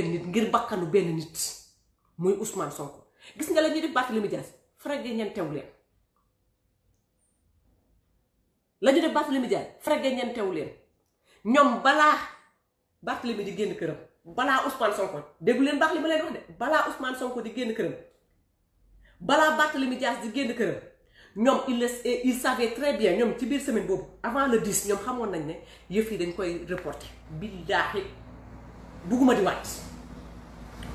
nit ngir bakkanu benn nit muy Ousmane Sonko gis nga la ñuy def Barthélémy Dias fragé ñeentew leen la ñu def Barthélémy Dias fragé ñeentew leen ñoom balaa Barthélémy di génn këram balaa Ousmane Sonko déggu leen baax li ma leen wax de balaa Ousmane Sonko di génn këram balaa Barthélémy Dias di génn këram ñoom il savait très bien ñoom ci biir semaine boobu avant le 10 ñoom xamoon nañ ne yëf yi dañ koy reporter billaahi bugguma di wàcc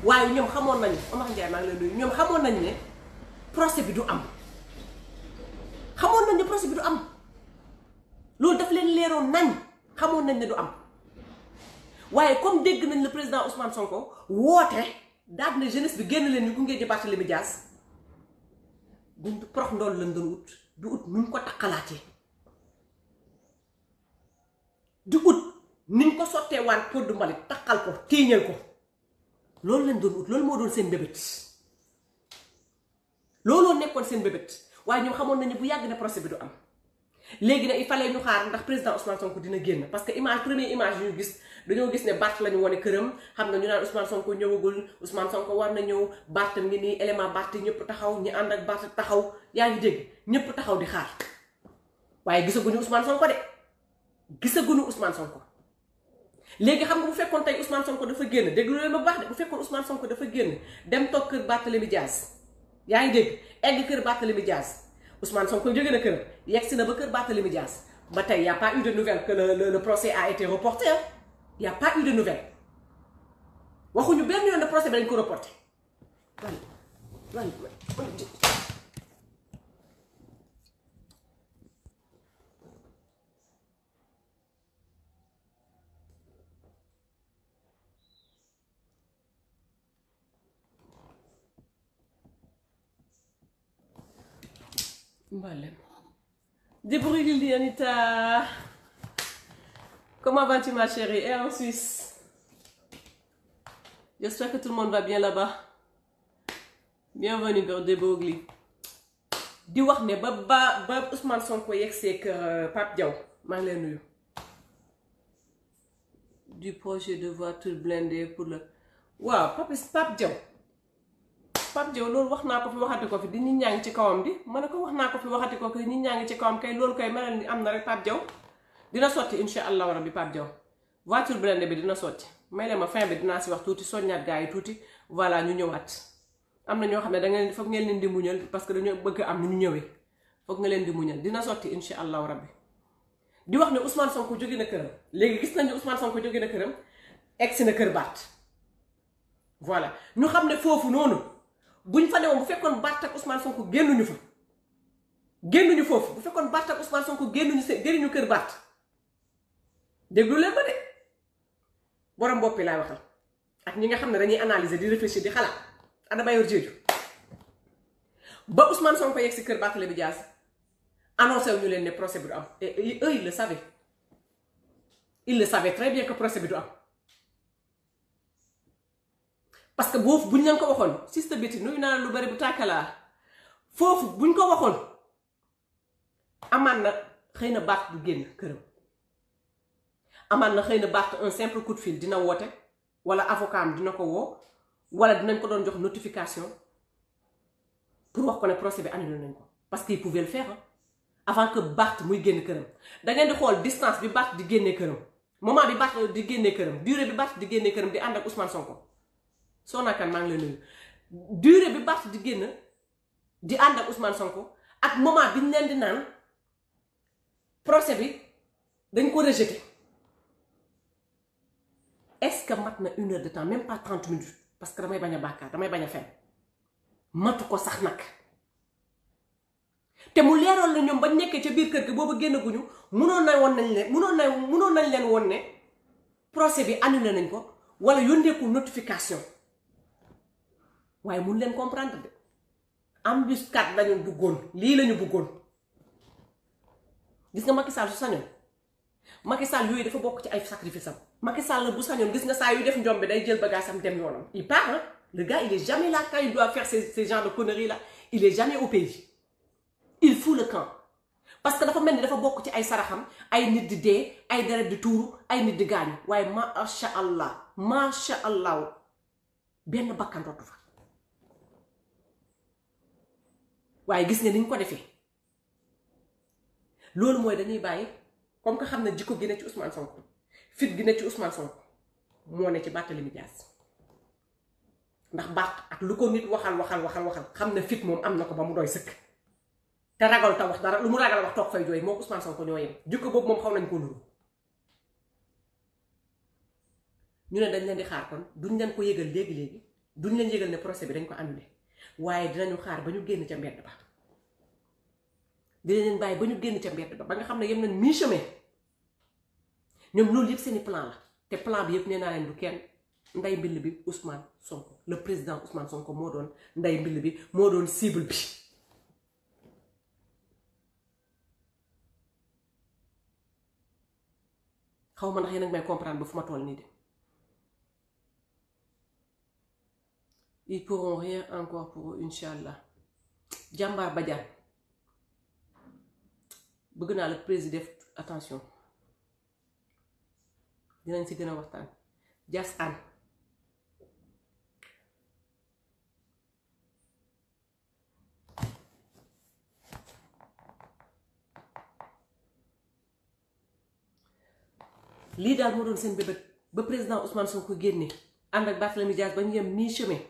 waaye ñoom xamoon nañu Omar Ndiaye maa ngi leen nuyu ñoom xamoon nañu ne procès bi du am xamoon nañ ne procès bi du am loolu daf leen leeroon nañ xamoon nañ ne du am waaye comme dégg nañ le président Ousmane Sonko woote daal ne jeunesse bi génn leen ñu gunge ji Barthélémy Dias buñ prox ndool lañ doon ut du ut nuñ ko takkalaatee du ut niñ ko sottee waan pour du mbalit takkal ko tiiñal ko loolu lañ doon ut loolu moo doon seen bébét looloo nekkoon seen bébét waaye ñoom xamoon nañu bu yàgg ne procès bi du am léegi nag il fallait ñu xaar ndax président Ousmane Sonko dina génn parce que image première image yu ñu gis dañoo gis ne Bart la ñu wane këram xam nga ñu naan Ousmane Sonko ñëwagul Ousmane Sonko war na ñëw Bart ngi nii élément Bart ñëpp taxaw ñi ànd ak Bart taxaw yaa ngi dégg ñëpp taxaw di xaar waaye gisaguñu Ousmane Sonko de gisaguñu Ousmane Sonko léegi xam nga bu fekkoon tey Ousmane Sonko dafa génn déglu leen ba baax de bu fekkoon Ousmane Sonko dafa génn dem toog kër Barthélémy Dias yaa ngi dégg egg kër Barthélémy Dias Ousmane Sonko jóge na këram yegg si na ba kër Barthélémy Dias ba tey y' a pas eu de nouvelle que le procès a été reporté y' a pas eu de nouvelle waxuñu benn yoon ne procès bi dañ ko reporté Mbalem. Débrouille Anita. Comment vas-tu ma chérie? Et en Suisse? J'espère que tout le monde va bien là-bas. Bienvenue dans Débogli. Di wax ne ba Ousmane Sonko yegsee kër Pape Diaw maa ngi lay nuyu. Du projet de voiture blindée pour le. waaw Pape Diaw. Pape Diaw loolu wax naa ko fi waxati ko fi di nit ñaa ngi ci kawam di ma ne ko wax naa ko fi waxati ko fi nit ñaa ngi ci kawam kay loolu kay melal ni am na rek Pape Diaw dina sotti insha allahu rabbi Pape Diaw voiture blindée bi dina sotti may leen ma fin bi dinaa si wax tuuti soññaat gaa yi tuuti voilà ñu ñëwaat am na ñoo xam ne da ngeen foog ngeen leen di muñal parce que dañoo bëgg am ñu ñëwee foog nga leen di muñal dina sotti insha allahu rabbi di wax ne Ousmane Sonko jóge na këram léegi gis nañu Ousmane Sonko jóge na këram egsi na kër Bart voilà ñu xam ne foofu noonu buñ fa newoon bu fekkoon Bart ak Ousmane Sonko génnuñu fa génnuñu foofu bu fekkoon Bart ak Ousmane Sonko génnuñu kër Bart déglu leen ba de borom boppi laay waxal ak ñi nga xam ne dañuy analyser di réfléchir di xalaat ana Bayor Diédhiou ba Ousmane Sonko yegg si kër Barthélémy Dias annoncé wu ñu leen ne procès bi du am et eux ils le savaient très bien que procès bi du am. parce que boofu buñ leen ko waxoon siste biti nuyu naa lu bari bu tàkkalaa foofu buñ ko waxoon amaan na xëy na Bart du génn këram amaan na xëy na Bart un simple coup de fil dina woote wala avocat am dina ko woo wala dinañ ko doon jox notification pour wax ko ne procès bi annulé nañ ko parce qu'il pouvait le faire avant que Bart muy génn këram da ngeen di xool distance bi Bart di génnee këram moment bi Bart di génnee këram durée bi Bart di génnee këram di ànd ak Ousmane Sonko Sonakan maa ngi lay nuyu durée bi Bart di génn di ànd ak Ousmane Sonko ak moment bi ñu leen di naan procès bi dañ ko rejeté est-ce que mat na 1 heure de temps même pas 30 minutes parce que damay bañ a bàkkaar damay bañ a fen matu ko sax nag te mu leeroon la ñoom bañ nekkee ca biir kër gi booba génn guñu mënoon nañ leen woon ne procès bi annulé nañ ko wala yónnee ko notification. waaye mun leen comprendre de embuscade lañu duggoon lii lañu bëggoon gis nga Macky Sall su sañoon Macky Sall yooyu dafa bokk ci ay sacrifice am Macky Sall bu sañoon gis nga saa yu def njom bi day jël bagage am dem yoonam il part hein le gars il est jamais là quand il doit faire ces genres de conneries là il est jamais au pays il fout le camp parce que dafa mel ni dafa bokk ci ay saraxam ay nit di dee ay deret di tuuru ay nit di gaañu waaye macha allah benn bakkan dootu fa waaye gis nga ni ñu ko defee loolu mooy dañuy bàyyi comme que xam ne jikko gi ne ci Ousmane Sonko fit gi ne ci Ousmane Sonko moo ne ci Barthélémy Dias ndax Bart ak lu ko nit waxal xam ne fit moom am na ko ba mu doy sëkk te ragal ta wax dara lu mu ragal wax toog fay jooy moo Ousmane Sonko ñoo yem jikko boobu moom xaw nañ ko nuru ñu ne dañ leen di xaar kon duñ leen ko yëgal léegi duñ leen yëgal ne procès bi dañ ko annulé waaye dinañu xaar ba ñu génn ca mbedd ba dinañ leen bàyyi ba ñu génn ca mbedd ba nga xam ne yem nañ mi-chemin ñoom loolu yëpp seeni plan la te plan bi yëpp nee naa leen du kenn nday mbill bi Ousmane Sonko le président Ousmane Sonko moo doon nday mbill bi moo doon cible bi xaw ma ndax yéen a ngi may comprendre ba fu ma toll nii de ils pourront rien encore pour eux Inch'Allah jàmbaar Badiane bëgg naa la président def attention dinañ si gën a waxtaan Dias Anne lii daal moo doon seen bébét ba président Ousmane Sonko génne ànd ak Barthélémy Dias ba ñu yem mi-chemin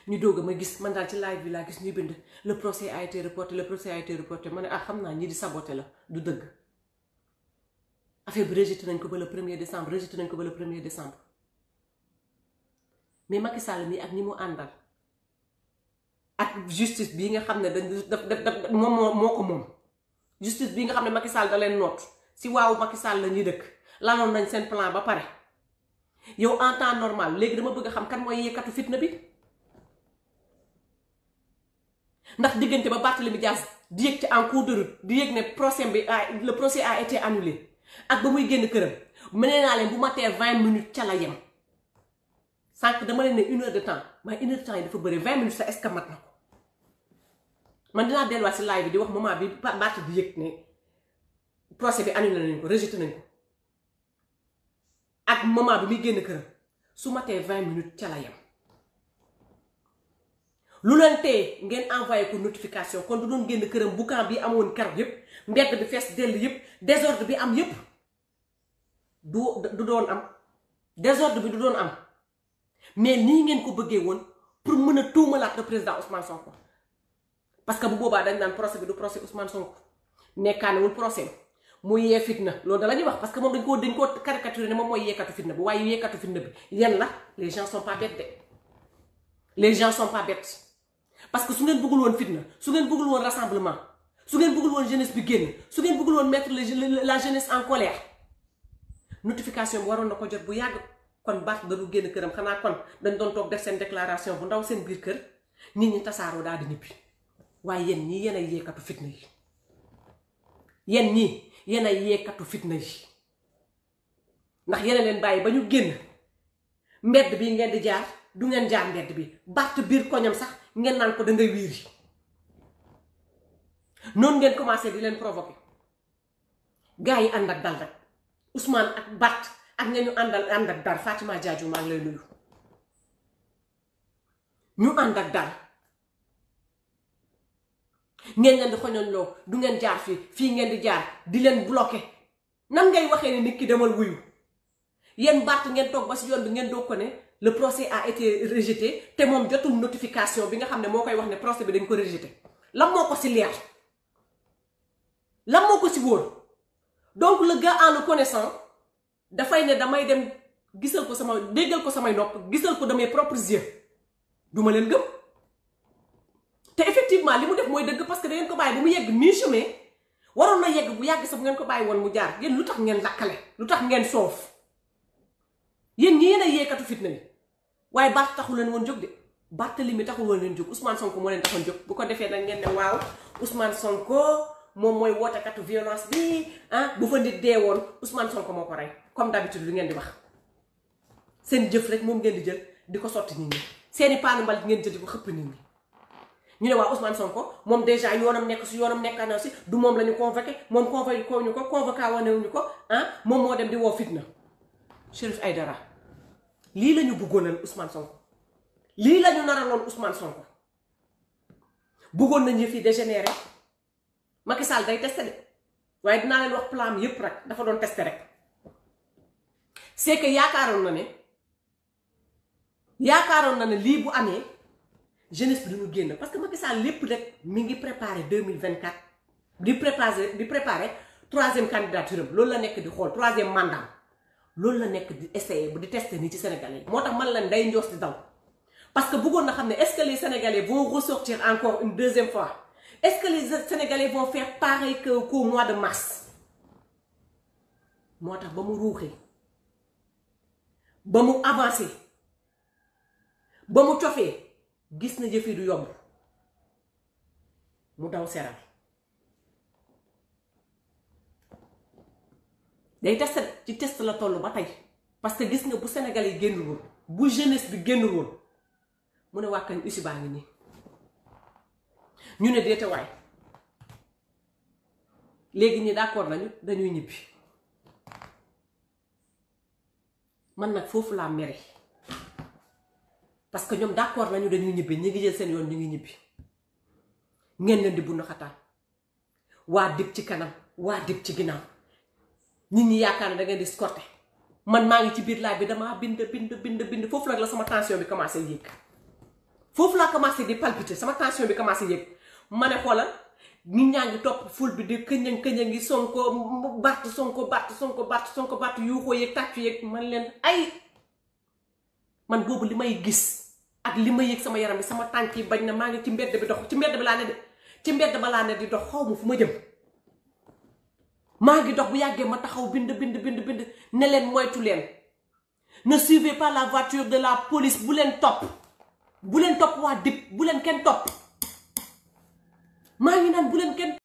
ñu doog a ma gis man daal ci live bi laa gis ñuy bind le procès a été reporté ma ne xam naa ñi di saboté la du dëgg affaire bi rejeté nañ ko ba le 1er décembre mais Macky Sall mi ak ñi mu àndal ak justice bii nga xam ne dañ moom moo ko moom justice bii nga xam ne Macky Sall da leen noot si waaw Macky Sall la ñuy dëkk lanoon nañ seen plan ba pare yow en temps normal léegi dama bëgg a xam kan mooy yeekatu fitna bi ndax diggante ba Barthélémy Dias di yëg ci en cours de route di yëg ne le procès a été annulé ak ba muy génn këram mënee naa leen bu matee 20 minutes ca la yem sànq dama leen ne 1 heure de temps waaye 1 heure de temps yi dafa bëri 20 minutes sa est-ce que mat na ko man dinaa delluwaat si live bi di wax moment bi Bart di yëg ne procès bi annulé nañ ko rejeté nañ ko ak moment bi muy génn këram su matee 20 minutes ca la yem lu leen tee ngeen envoyé ko notification kon du doon génn këram boucan bi amoon keroog yépp mbedd bi fees dell yépp désordre bi am yépp du doon am désordre bi du doon am mais nii ngeen ko bëggee woon pour mën a tuumalaat le président Ousmane Sonko parce que bu boobaa dañ naan procès bi du procès Ousmane Sonko nekkaanewul procès mu yee fitna loolu da la ñuy wax parce que moom dañ koo caricaturé ne moom mooy yeekatu fitna bi waaye yeekatu fitna bi yan la les gens sont pas bêtes de les gens sont pas bêtes parce que su ngeen bëggul woon fitna su ngeen bëggul woon rassemblement su ngeen bëggul woon jeunesse bi génn su ngeen bëggul woon mettre la jeunesse en colère notification bi waroon na ko jot bu yàgg kon Bart da du génn këram xanaa kon dañ doon toog def seen déclaration bu ndaw seen biir kër nit ñi tasaaroo daal di ñibbi waaye yéen ñii yéen ay yeekatu fitna yi yéen ñii yéen ay yeekatu fitna yi ndax yéen a leen bàyyi ba ñu génn mbedd bi ngeen di jaar du ngeen jaar mbedd bi Bart biir koñam sax ngeen naan ko da ngay wiiri noonu ngeen commencé di leen provoquer gars yi ànd ak dal rek Ousmane ak Bart ak ña ñu ànd ak dal Fatima Diadio maa ngi lay nuyu ñu ànd ak dal ngeen leen di xoñoon loo du ngeen jaar fii ngeen di jaar di leen bloqué nan ngay waxee ni nit ki demal wuyu yéen Bart ngeen toog ba si yoon bi ngeen doog ko ne le procès a été rejeté te moom jotul notification bi nga xam ne moo koy wax ne procès bi dañ ko rejeté lan moo ko si leer lan moo ko si wóor donc le gars en le connaissant dafay ne damay dem gisal ko déggal ko samay nopp gisal ko de mes propres yeux duma leen gëm te effectivement li mu def mooy dëgg parce que da ngeen ko bàyyi bu mu yegg mi-chemin waroon na yegg bu yàgg sax bu ngeen ko bàyyi woon mu jaar yéen lu tax ngeen lakkale lu tax ngeen soof yéen ñi yéen a yeekatu fitna yi waaye Bart taxul leen woon jóg de Barthélémy taxul woon leen jóg Ousmane Sonko moo leen taxoon jóg bu ko defee nag ngeen ne waaw Ousmane Sonko moom mooy wootekatu violence bi bu fa nit dee woon Ousmane Sonko moo ko rey comme d'habitude li ngeen di wax seen jëf rek moom ngeen di jël di ko sotti nit ñi seeni paanu mbalit ngeen jël di ko xëpp nit ñi ñu ne waa Ousmane Sonko moom déjà yoonam nekk si yoonam nekk na si du moom la ñu convoqué moom convoqué ko ñu ko convoqué wanewuñu ko moom moo dem di woo fitna Chérif Aïdara lii la ñu bëggoonal Ousmane Sonko lii lañu naraloon Ousmane Sonko bëggoon nañu fi dégénéré Macky Sall day testé de waaye dinaa leen wax plan yépp rek dafa doon testé rek c'est que yaakaaroon na ne lii bu amee jeunesse bi duñu génn parce que Macky Sall lépp rek mi ngi préparé 2024 di préparé 3e candidature am loolu la nekk di xool 3e mandat loolu la nekk di essayer di tester nii ci Sénégalais yi moo tax man la nday njoos di daw parce que bëggoon na xam ne est-ce que les Sénégalais vont ressortir encore une 2e fois est-ce que les Sénégalais vont faire pareil qu'au mois de mars moo tax ba mu ruuxee ba mu avancé ba mu cofee gis na jëf yi du yomb mu daw seral day test ci test la toll ba tey parce que gis nga bu Sénégalais yi génnul woon bu jeunesse bi génnul woon mu ne waa kañ ussi baa ngi nii ñu ne déete waay léegi ñi d'accord nañu dañuy ñibbi man nag foofu laa mere parce que ñoom d'accord nañu dañuy ñibbi ñi ngi jël seen yoon ñu ngi ñibbi ngeen leen di bunn xataan waa dib ci kanam waa dib ci ginnaaw nit ñi yaakaar ne da ngeen di escorter man maa ngi ci biir laaj bi damaa bind foofu nag la sama tension bi commencé yéeg foofu laa commencé di palpiter sama tension bi commencé yéeg ma ne xoolal nit ñaa ngi topp ful bi di këñëng ngi Sonko Bart yuuxoo yeeg tàccu yeeg man leen ay man boobu li may gis ak li ma yëg sama yaram bi sama tànk yi bañ na maa ngi ci mbedd bi dox ci mbedd bi laa ne de ci mbedd ba laa ne di dox xaw ma fu ma jëm maa ngi dox bu yàggee ma taxaw bind ne leen moytu leen ne suivez pas la voiture de la police bu leen topp waa dip bu leen kenn topp maa ngi naan bu leen kenn